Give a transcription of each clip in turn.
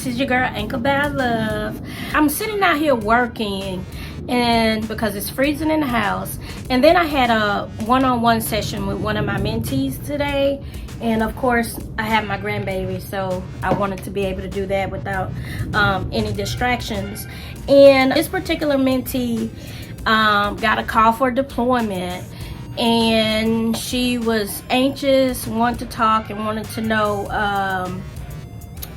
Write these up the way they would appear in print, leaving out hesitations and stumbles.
This is your girl, Ankle Bad Love. I'm sitting out here working, and because it's freezing in the house, and then I had a one-on-one session with one of my mentees today, and of course I have my grandbaby, so I wanted to be able to do that without any distractions. And this particular mentee got a call for deployment, and she was anxious, wanted to talk, and wanted to know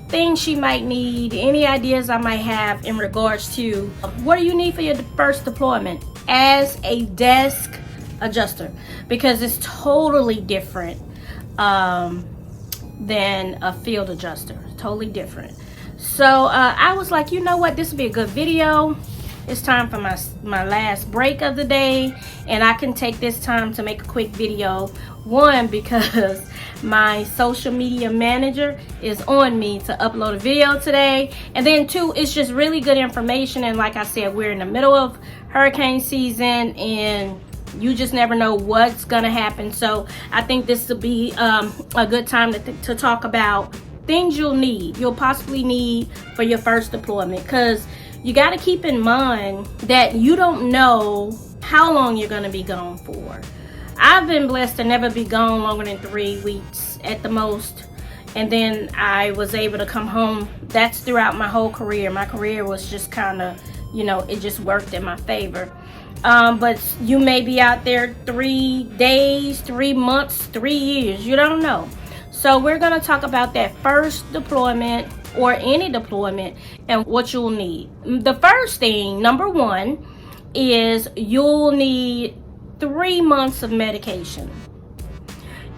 things she might need, any ideas I might have in regards to what do you need for your first deployment as a desk adjuster, because it's totally different than a field adjuster. Totally different. So I was like, you know what, this would be a good video. It's time for my last break of the day, and I can take this time to make a quick video. One, because my social media manager is on me to upload a video today, and then two, it's just really good information. And like I said, we're in the middle of hurricane season, and you just never know what's gonna happen. So I think this will be a good time to talk about things you'll possibly need for your first deployment, because you got to keep in mind that you don't know how long you're going to be gone for. I've been blessed to never be gone longer than 3 weeks at the most, and then I was able to come home. That's throughout my whole career. My career was just kind of, it just worked in my favor. But you may be out there 3 days, 3 months, 3 years. You don't know. So we're going to talk about that first deployment, or any deployment, and what you'll need. The first thing, number one, is you'll need 3 months of medication.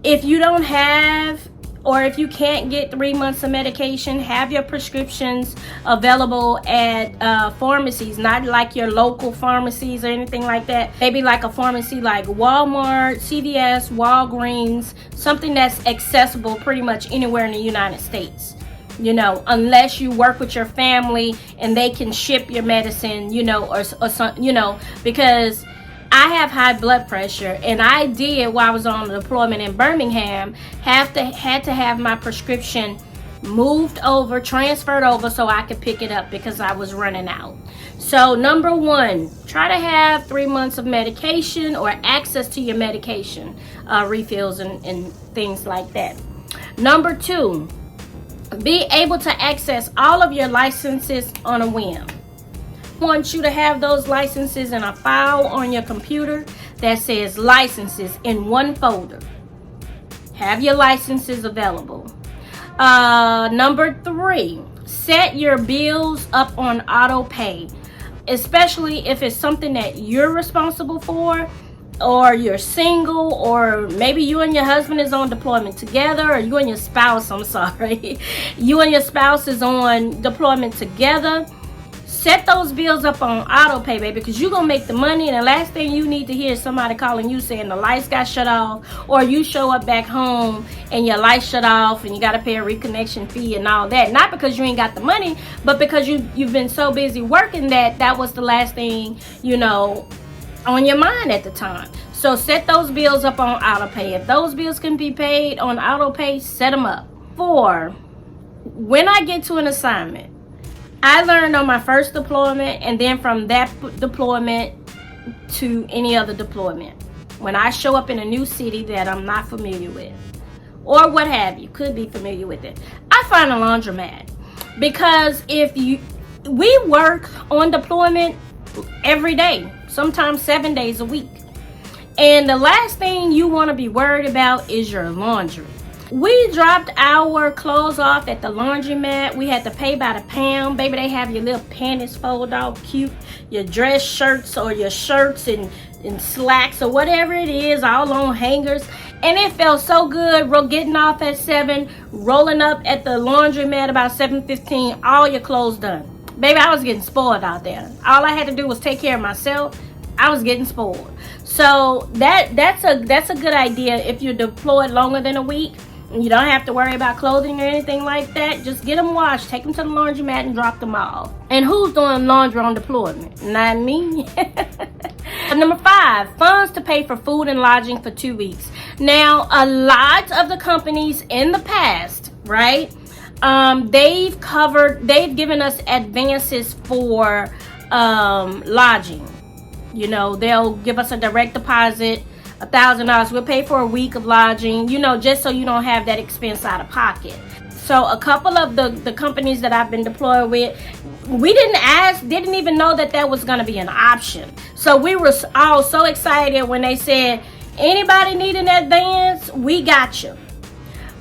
If you don't have, or if you can't get 3 months of medication, have your prescriptions available at pharmacies, not like your local pharmacies or anything like that. Maybe like a pharmacy like Walmart, CVS, Walgreens, something that's accessible pretty much anywhere in the United States. Unless you work with your family and they can ship your medicine, or some, because I have high blood pressure, and I did, while I was on the deployment in Birmingham, had to have my prescription moved over, transferred over, so I could pick it up because I was running out. So number one, try to have 3 months of medication or access to your medication refills and things like that. Number two, be able to access all of your licenses on a whim. I want you to have those licenses in a file on your computer that says licenses in one folder. Have your licenses available. Number three, set your bills up on auto pay, especially if it's something that you're responsible for, or you're single, or maybe you and your husband is on deployment together, or you and your spouse, you and your spouse is on deployment together. Set those bills up on auto pay, baby, because you're going to make the money, and the last thing you need to hear is somebody calling you saying the lights got shut off, or you show up back home and your lights shut off and you got to pay a reconnection fee and all that. Not because you ain't got the money, but because you've been so busy working that was the last thing, on your mind at the time. So set those bills up on auto pay. If those bills can be paid on auto pay, set them up. 4, when I get to an assignment, I learned on my first deployment, and then from that deployment to any other deployment, when I show up in a new city that I'm not familiar with, or what have you, could be familiar with it, I find a laundromat. Because we work on deployment every day, sometimes 7 days a week. And the last thing you want to be worried about is your laundry. We dropped our clothes off at the laundromat. We had to pay by the pound. Baby, they have your little panties fold out cute, your dress shirts or your shirts and slacks or whatever it is, all on hangers. And it felt so good getting off at 7, rolling up at the laundromat about 7:15, all your clothes done. Baby, I was getting spoiled out there. All I had to do was take care of myself. I was getting spoiled. So that's a good idea if you're deployed longer than a week. You don't have to worry about clothing or anything like that. Just get them washed, take them to the laundromat, and drop them off. And who's doing laundry on deployment? Not me. Number 5, funds to pay for food and lodging for 2 weeks. Now, a lot of the companies in the past, right, they've given us advances for lodging. You know, they'll give us a direct deposit, $1,000. We'll pay for a week of lodging, you know, just so you don't have that expense out of pocket. So a couple of the companies that I've been deployed with, we didn't even know that was going to be an option. So we were all so excited when they said, anybody need an advance, we got you.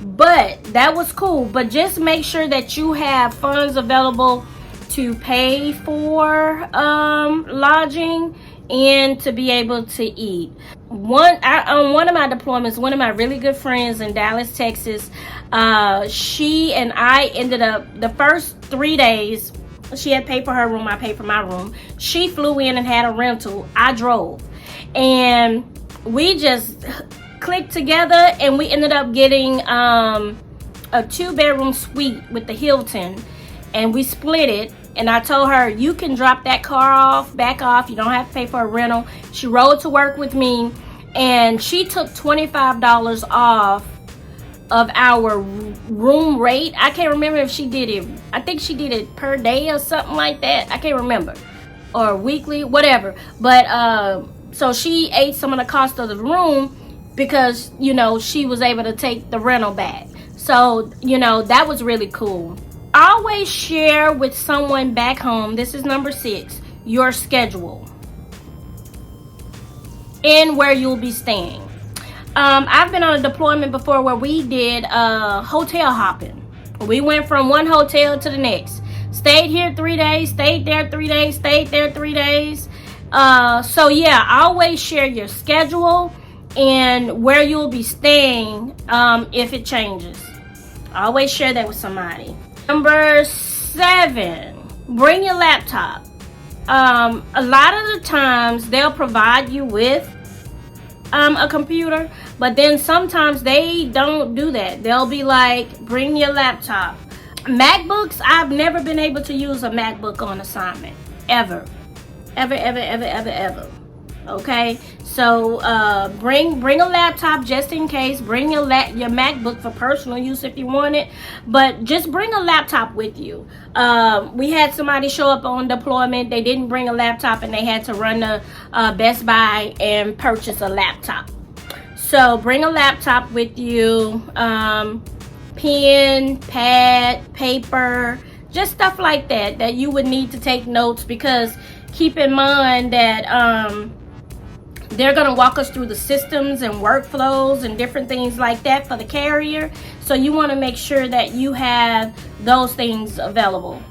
But that was cool. But just make sure that you have funds available to pay for lodging and to be able to eat. On one of my deployments, one of my really good friends in Dallas, Texas, she and I ended up, the first 3 days, she had paid for her room, I paid for my room. She flew in and had a rental. I drove. And we just clicked together, and we ended up getting a 2-bedroom suite with the Hilton, and we split it. And I told her, you can drop that car back off. You don't have to pay for a rental. She rode to work with me, and she took $25 off of our room rate. I can't remember if she did it. I think she did it per day or something like that. I can't remember. Or weekly, whatever. But so she ate some of the cost of the room because, you know, she was able to take the rental back. So, you know, that was really cool. Always share with someone back home, this is number 6, your schedule and where you'll be staying. I've been on a deployment before where we did hotel hopping. We went from one hotel to the next. Stayed here 3 days, stayed there 3 days, stayed there 3 days. So yeah, always share your schedule and where you'll be staying if it changes. Always share that with somebody. Number 7, bring your laptop. A lot of the times they'll provide you with a computer, but then sometimes they don't do that. They'll be like, bring your laptop. MacBooks, I've never been able to use a MacBook on assignment. Ever. Okay, so bring a laptop just in case. Bring your MacBook for personal use if you want it, but just bring a laptop with you. We had somebody show up on deployment. They didn't bring a laptop, and they had to run to Best Buy and purchase a laptop. So bring a laptop with you. Pen, pad, paper, just stuff like that you would need to take notes, because keep in mind that they're going to walk us through the systems and workflows and different things like that for the carrier. So you want to make sure that you have those things available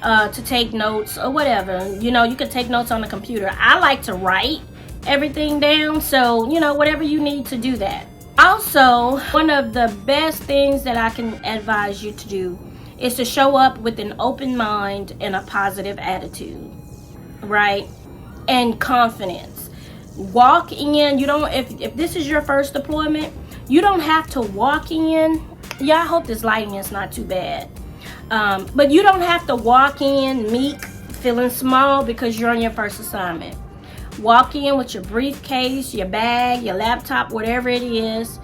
to take notes or whatever. You know, you can take notes on the computer. I like to write everything down, so you know, whatever you need to do that. Also, one of the best things that I can advise you to do is to show up with an open mind and a positive attitude, right? And confidence. Walk in. You don't, if this is your first deployment, you don't have to walk in. Yeah, I hope this lighting is not too bad. But you don't have to walk in meek, feeling small because you're on your first assignment. Walk in with your briefcase, your bag, your laptop, whatever it is,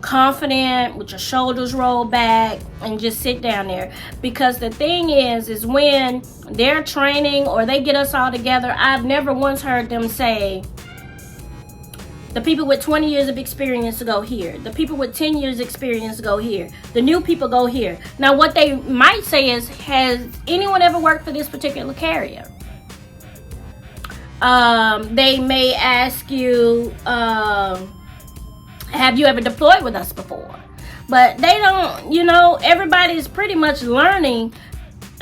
confident, with your shoulders rolled back, and just sit down there. Because the thing is when they're training or they get us all together, I've never once heard them say, the people with 20 years of experience go here. The people with 10 years experience go here. The new people go here. Now, what they might say is, has anyone ever worked for this particular carrier? They may ask you, have you ever deployed with us before? But they don't, you know, everybody's pretty much learning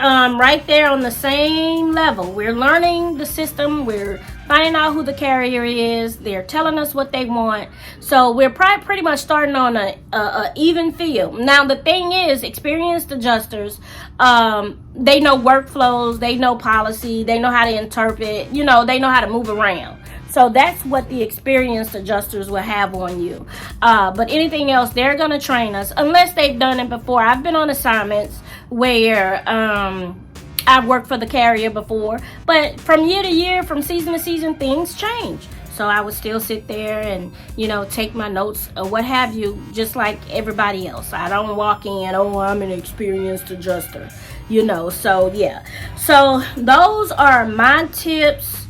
right there on the same level. We're learning the system. We're finding out who the carrier is. They're telling us what they want. So we're probably pretty much starting on a even field. Now, the thing is, experienced adjusters, they know workflows, they know policy, they know how to interpret, you know, they know how to move around. So that's what the experienced adjusters will have on you. But anything else, they're going to train us unless they've done it before. I've been on assignments where I've worked for the carrier before, but from year to year, from season to season, things change. So I would still sit there and, you know, take my notes or what have you, just like everybody else. I don't walk in, oh, I'm an experienced adjuster, you know. So yeah, so those are my tips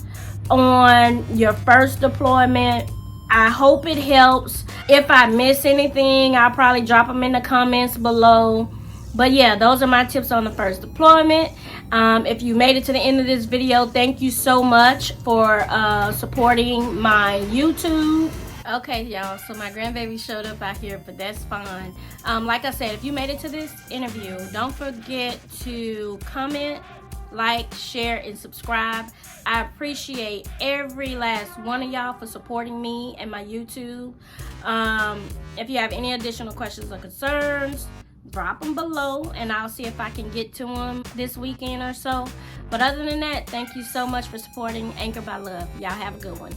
on your first deployment. I hope it helps. If I miss anything, I'll probably drop them in the comments below. But yeah, those are my tips on the first deployment. If you made it to the end of this video, thank you so much for supporting my YouTube. Okay, y'all, so my grandbaby showed up out here, but that's fine. Like I said, if you made it to this interview, don't forget to comment, like, share, and subscribe. I appreciate every last one of y'all for supporting me and my YouTube. If you have any additional questions or concerns, drop them below and I'll see if I can get to them this weekend or so. But other than that, thank you so much for supporting Anchor by Love. Y'all have a good one.